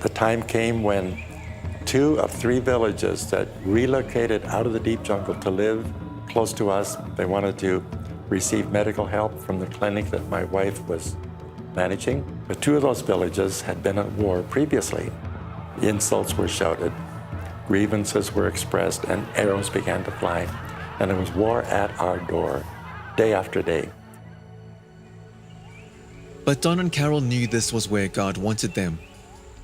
The time came when 2 of 3 villages that relocated out of the deep jungle to live close to us, they wanted to receive medical help from the clinic that my wife was managing. But 2 of those villages had been at war previously. Insults were shouted, grievances were expressed, and arrows began to fly. And there was war at our door, day after day. But Don and Carol knew this was where God wanted them.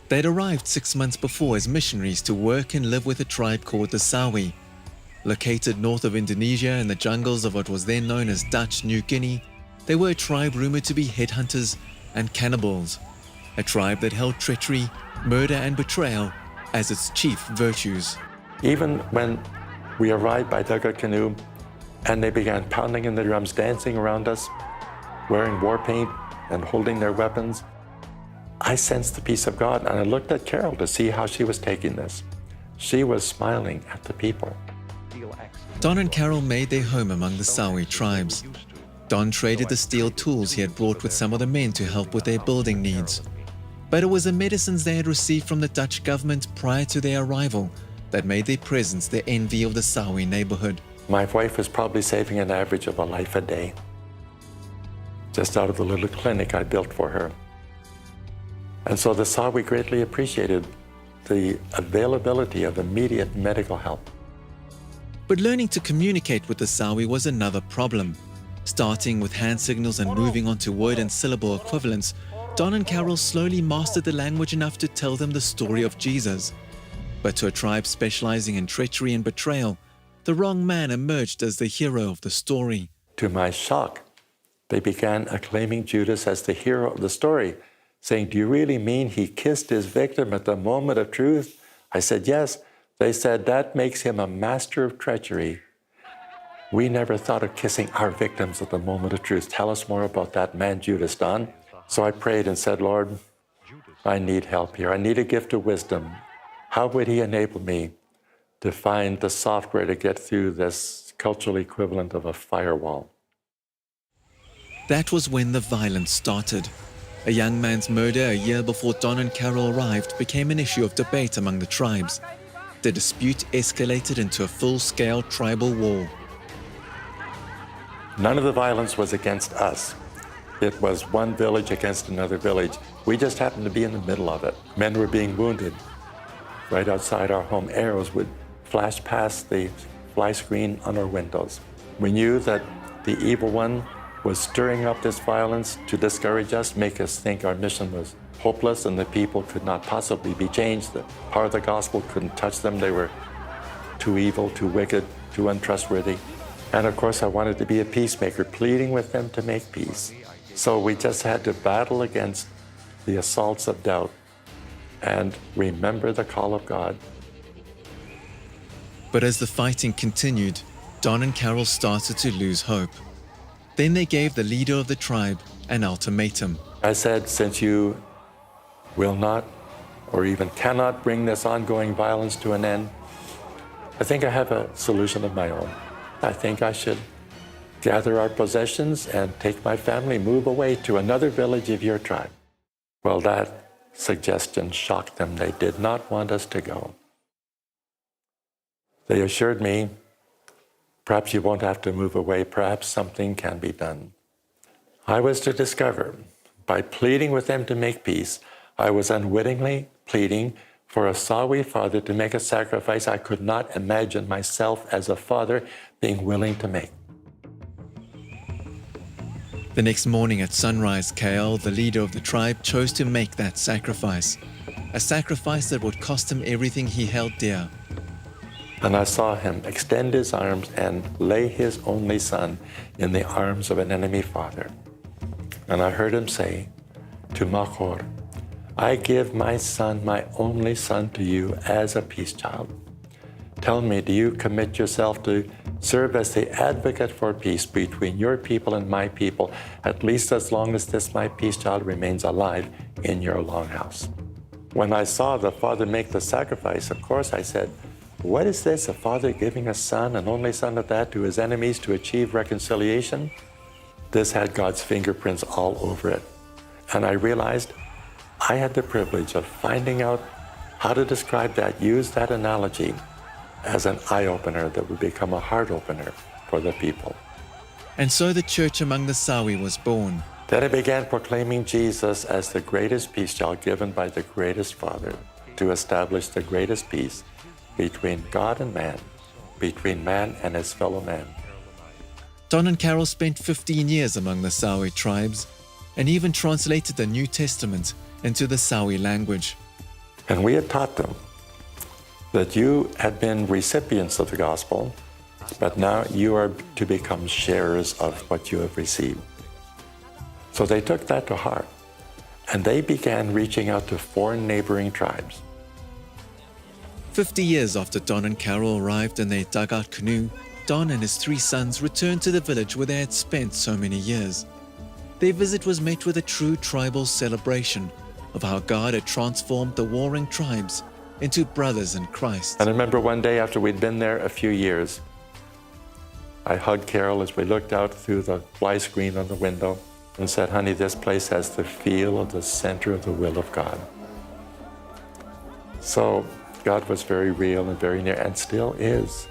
They'd arrived 6 months before as missionaries to work and live with a tribe called the Sawi. Located north of Indonesia in the jungles of what was then known as Dutch New Guinea, they were a tribe rumored to be headhunters and cannibals, a tribe that held treachery, murder and betrayal as its chief virtues. Even when we arrived by Dugger Canoe and they began pounding in the drums, dancing around us, wearing war paint and holding their weapons, I sensed the peace of God, and I looked at Carol to see how she was taking this. She was smiling at the people. Don and Carol made their home among the Sawi tribes. Don traded the steel tools he had brought with some of the men to help with their building needs. But it was the medicines they had received from the Dutch government prior to their arrival that made their presence the envy of the Sawi neighborhood. My wife was probably saving an average of a life a day, just out of the little clinic I built for her. And so the Sawi greatly appreciated the availability of immediate medical help. But learning to communicate with the Sawi was another problem. Starting with hand signals and moving on to word and syllable equivalents, Don and Carol slowly mastered the language enough to tell them the story of Jesus. But to a tribe specializing in treachery and betrayal, the wrong man emerged as the hero of the story. To my shock, they began acclaiming Judas as the hero of the story, saying, "Do you really mean he kissed his victim at the moment of truth?" I said, "Yes." They said, "That makes him a master of treachery. We never thought of kissing our victims at the moment of truth. Tell us more about that man, Judas, Don." So I prayed and said, "Lord, I need help here. I need a gift of wisdom. How would he enable me to find the software to get through this cultural equivalent of a firewall?" That was when the violence started. A young man's murder a year before Don and Carol arrived became an issue of debate among the tribes. The dispute escalated into a full-scale tribal war. None of the violence was against us. It was one village against another village. We just happened to be in the middle of it. Men were being wounded right outside our home. Arrows would flash past the fly screen on our windows. We knew that the evil one was stirring up this violence to discourage us, make us think our mission was hopeless and the people could not possibly be changed. The power of the gospel couldn't touch them. They were too evil, too wicked, too untrustworthy. And of course, I wanted to be a peacemaker, pleading with them to make peace. So we just had to battle against the assaults of doubt and remember the call of God. But as the fighting continued, Don and Carol started to lose hope. Then they gave the leader of the tribe an ultimatum. I said, "Since you will not or even cannot bring this ongoing violence to an end, I think I have a solution of my own. I think I should gather our possessions and take my family, move away to another village of your tribe." Well, that suggestion shocked them. They did not want us to go. They assured me, "Perhaps you won't have to move away. Perhaps something can be done." I was to discover, by pleading with them to make peace, I was unwittingly pleading for a Sawi father to make a sacrifice I could not imagine myself as a father being willing to make. The next morning at sunrise, Kael, the leader of the tribe, chose to make that sacrifice. A sacrifice that would cost him everything he held dear. And I saw him extend his arms and lay his only son in the arms of an enemy father. And I heard him say to Makor, "I give my son, my only son, to you as a peace child. Tell me, do you commit yourself to serve as the advocate for peace between your people and my people, at least as long as this my peace child remains alive in your longhouse?" When I saw the father make the sacrifice, of course I said, "What is this, a father giving a son, an only son at that, to his enemies to achieve reconciliation?" This had God's fingerprints all over it. And I realized I had the privilege of finding out how to describe that, use that analogy as an eye-opener that would become a heart-opener for the people. And so the church among the Sawi was born. Then I began proclaiming Jesus as the greatest peace child given by the greatest Father to establish the greatest peace between God and man, between man and his fellow man. Don and Carol spent 15 years among the Sawi tribes and even translated the New Testament into the Sawi language. And we had taught them that you had been recipients of the gospel, but now you are to become sharers of what you have received. So they took that to heart, and they began reaching out to 4 neighboring tribes. 50 years after Don and Carol arrived in their dugout canoe, Don and his 3 sons returned to the village where they had spent so many years. Their visit was met with a true tribal celebration of how God had transformed the warring tribes into brothers in Christ. And I remember one day after we'd been there a few years, I hugged Carol as we looked out through the fly screen on the window and said, honey, this place has the feel of the center of the will of God. So God was very real and very near, and still is.